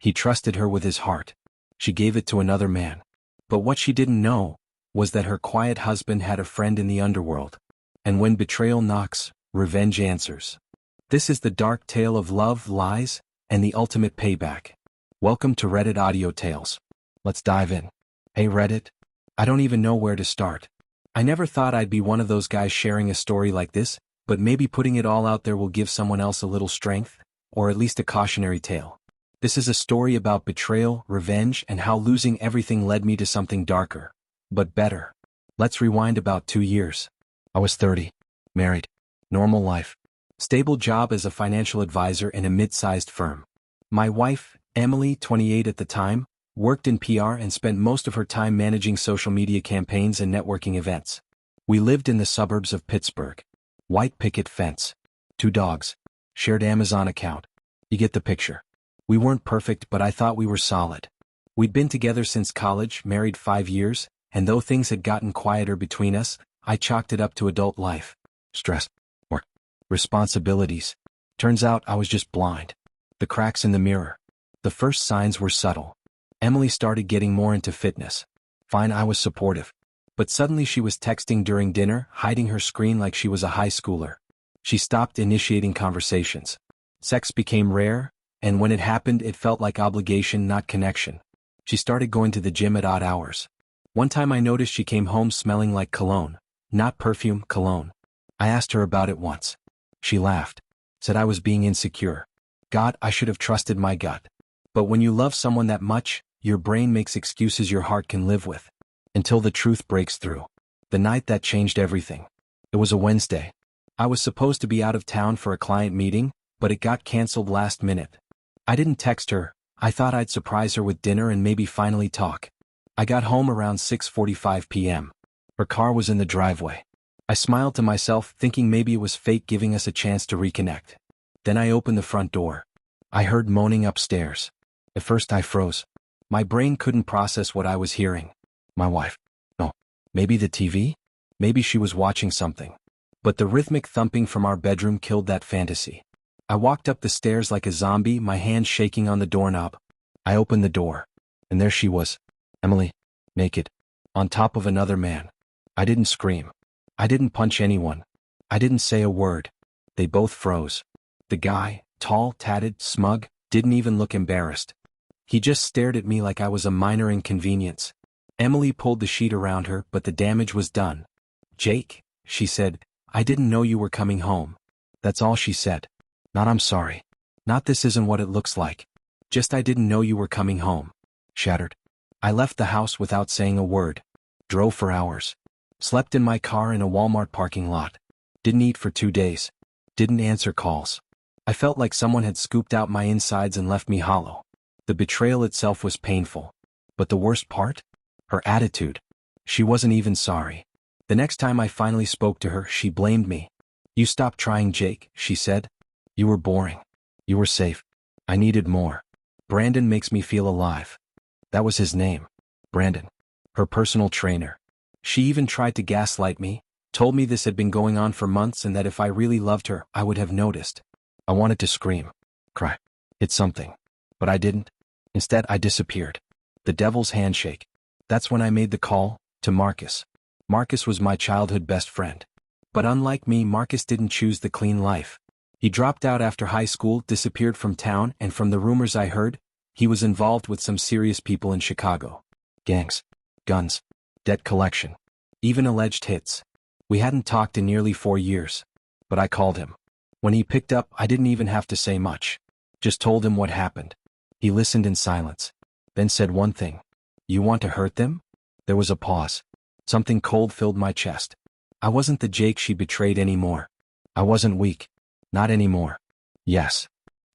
He trusted her with his heart. She gave it to another man. But what she didn't know was that her quiet husband had a friend in the underworld. And when betrayal knocks, revenge answers. This is the dark tale of love, lies, and the ultimate payback. Welcome to Reddit Audio Tales. Let's dive in. Hey Reddit. I don't even know where to start. I never thought I'd be one of those guys sharing a story like this, but maybe putting it all out there will give someone else a little strength, or at least a cautionary tale. This is a story about betrayal, revenge, and how losing everything led me to something darker, but better. Let's rewind about 2 years. I was 30, married, normal life, stable job as a financial advisor in a mid-sized firm. My wife, Emily, 28 at the time, worked in PR and spent most of her time managing social media campaigns and networking events. We lived in the suburbs of Pittsburgh. White picket fence. 2 dogs. Shared Amazon account. You get the picture. We weren't perfect, but I thought we were solid. We'd been together since college, married 5 years, and though things had gotten quieter between us, I chalked it up to adult life. Stress. Work. Responsibilities. Turns out I was just blind. The cracks in the mirror. The first signs were subtle. Emily started getting more into fitness. Fine, I was supportive. But suddenly she was texting during dinner, hiding her screen like she was a high schooler. She stopped initiating conversations. Sex became rare, and when it happened it felt like obligation, not connection. She started going to the gym at odd hours. One time I noticed she came home smelling like cologne. Not perfume, cologne. I asked her about it once. She laughed. Said I was being insecure. God, I should have trusted my gut. But when you love someone that much, your brain makes excuses your heart can live with. Until the truth breaks through. The night that changed everything. It was a Wednesday. I was supposed to be out of town for a client meeting, but it got canceled last minute. I didn't text her. I thought I'd surprise her with dinner and maybe finally talk. I got home around 6:45 p.m. Her car was in the driveway. I smiled to myself, thinking maybe it was fate giving us a chance to reconnect. Then I opened the front door. I heard moaning upstairs. At first I froze. My brain couldn't process what I was hearing. My wife. No. Maybe the TV? Maybe she was watching something. But the rhythmic thumping from our bedroom killed that fantasy. I walked up the stairs like a zombie, my hand shaking on the doorknob. I opened the door. And there she was. Emily. Naked. On top of another man. I didn't scream. I didn't punch anyone. I didn't say a word. They both froze. The guy, tall, tatted, smug, didn't even look embarrassed. He just stared at me like I was a minor inconvenience. Emily pulled the sheet around her, but the damage was done. Jake, she said, I didn't know you were coming home. That's all she said. Not I'm sorry. Not this isn't what it looks like. Just I didn't know you were coming home. Shattered. I left the house without saying a word. Drove for hours. Slept in my car in a Walmart parking lot. Didn't eat for 2 days. Didn't answer calls. I felt like someone had scooped out my insides and left me hollow. The betrayal itself was painful. But the worst part? Her attitude. She wasn't even sorry. The next time I finally spoke to her, she blamed me. You stopped trying, Jake, she said. You were boring. You were safe. I needed more. Brandon makes me feel alive. That was his name. Brandon. Her personal trainer. She even tried to gaslight me, told me this had been going on for months and that if I really loved her, I would have noticed. I wanted to scream. Cry. Hit something. But I didn't. Instead, I disappeared. The devil's handshake. That's when I made the call to Marcus. Marcus was my childhood best friend. But unlike me, Marcus didn't choose the clean life. He dropped out after high school, disappeared from town, and from the rumors I heard, he was involved with some serious people in Chicago. Gangs. Guns. Debt collection. Even alleged hits. We hadn't talked in nearly 4 years. But I called him. When he picked up, I didn't even have to say much. Just told him what happened. He listened in silence. Then said one thing. You want to hurt them? There was a pause. Something cold filled my chest. I wasn't the Jake she betrayed anymore. I wasn't weak. Not anymore. Yes.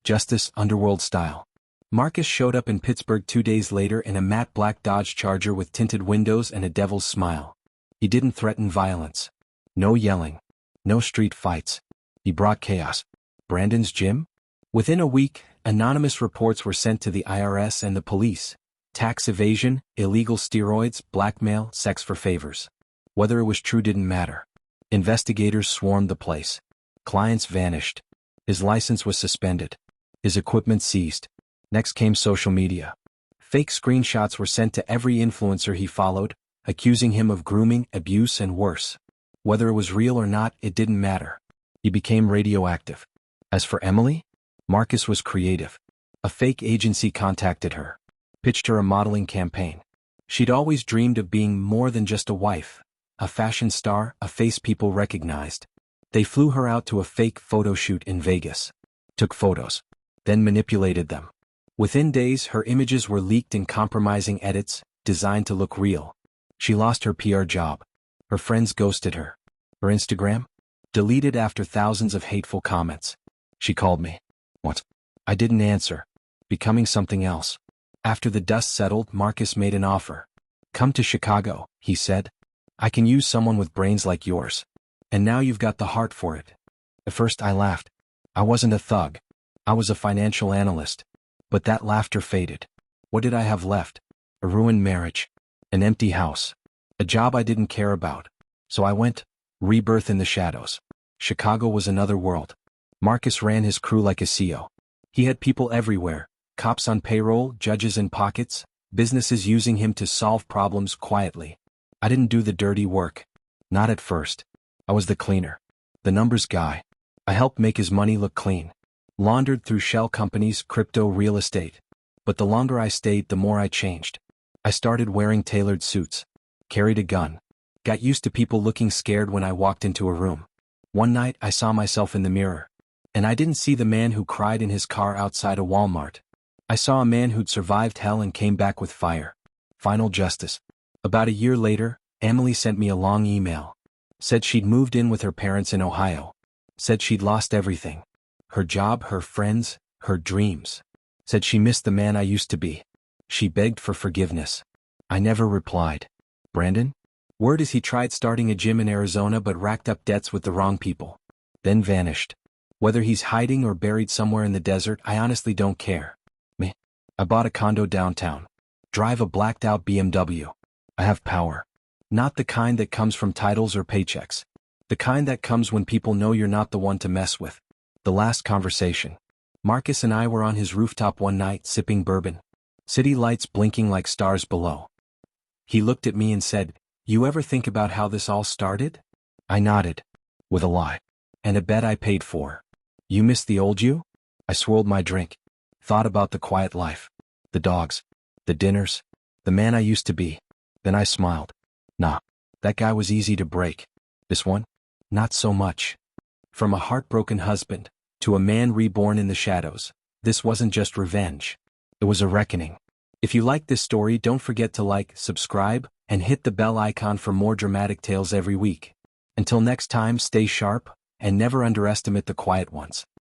Justice, Underworld style. Marcus showed up in Pittsburgh 2 days later in a matte black Dodge Charger with tinted windows and a devil's smile. He didn't threaten violence. No yelling. No street fights. He brought chaos. Brandon's gym? Within a week, anonymous reports were sent to the IRS and the police. Tax evasion, illegal steroids, blackmail, sex for favors. Whether it was true didn't matter. Investigators swarmed the place. Clients vanished. His license was suspended. His equipment seized. Next came social media. Fake screenshots were sent to every influencer he followed, accusing him of grooming, abuse, and worse. Whether it was real or not, it didn't matter. He became radioactive. As for Emily, Marcus was creative. A fake agency contacted her, pitched her a modeling campaign. She'd always dreamed of being more than just a wife, a fashion star, a face people recognized. They flew her out to a fake photo shoot in Vegas, took photos, then manipulated them. Within days, her images were leaked in compromising edits, designed to look real. She lost her PR job. Her friends ghosted her. Her Instagram? Deleted after thousands of hateful comments. She called me. What? I didn't answer. Becoming something else. After the dust settled, Marcus made an offer. Come to Chicago, he said. I can use someone with brains like yours. And now you've got the heart for it. At first I laughed. I wasn't a thug. I was a financial analyst. But that laughter faded. What did I have left? A ruined marriage. An empty house. A job I didn't care about. So I went. Rebirth in the shadows. Chicago was another world. Marcus ran his crew like a CEO. He had people everywhere. Cops on payroll, judges in pockets, businesses using him to solve problems quietly. I didn't do the dirty work. Not at first. I was the cleaner. The numbers guy. I helped make his money look clean. Laundered through shell companies, crypto, real estate. But the longer I stayed, the more I changed. I started wearing tailored suits. Carried a gun. Got used to people looking scared when I walked into a room. One night, I saw myself in the mirror. And I didn't see the man who cried in his car outside a Walmart. I saw a man who'd survived hell and came back with fire. Final justice. About a year later, Emily sent me a long email. Said she'd moved in with her parents in Ohio. Said she'd lost everything. Her job, her friends, her dreams. Said she missed the man I used to be. She begged for forgiveness. I never replied. Brandon? Word is he tried starting a gym in Arizona but racked up debts with the wrong people. Then vanished. Whether he's hiding or buried somewhere in the desert, I honestly don't care. Me? I bought a condo downtown. Drive a blacked-out BMW. I have power. Not the kind that comes from titles or paychecks. The kind that comes when people know you're not the one to mess with. The last conversation. Marcus and I were on his rooftop one night sipping bourbon. City lights blinking like stars below. He looked at me and said, "You ever think about how this all started?" I nodded. With a lie. And a bet I paid for. You miss the old you? I swirled my drink. Thought about the quiet life. The dogs. The dinners. The man I used to be. Then I smiled. Nah. That guy was easy to break. This one? Not so much. From a heartbroken husband, to a man reborn in the shadows, this wasn't just revenge. It was a reckoning. If you like this story, don't forget to like, subscribe, and hit the bell icon for more dramatic tales every week. Until next time, stay sharp, and never underestimate the quiet ones.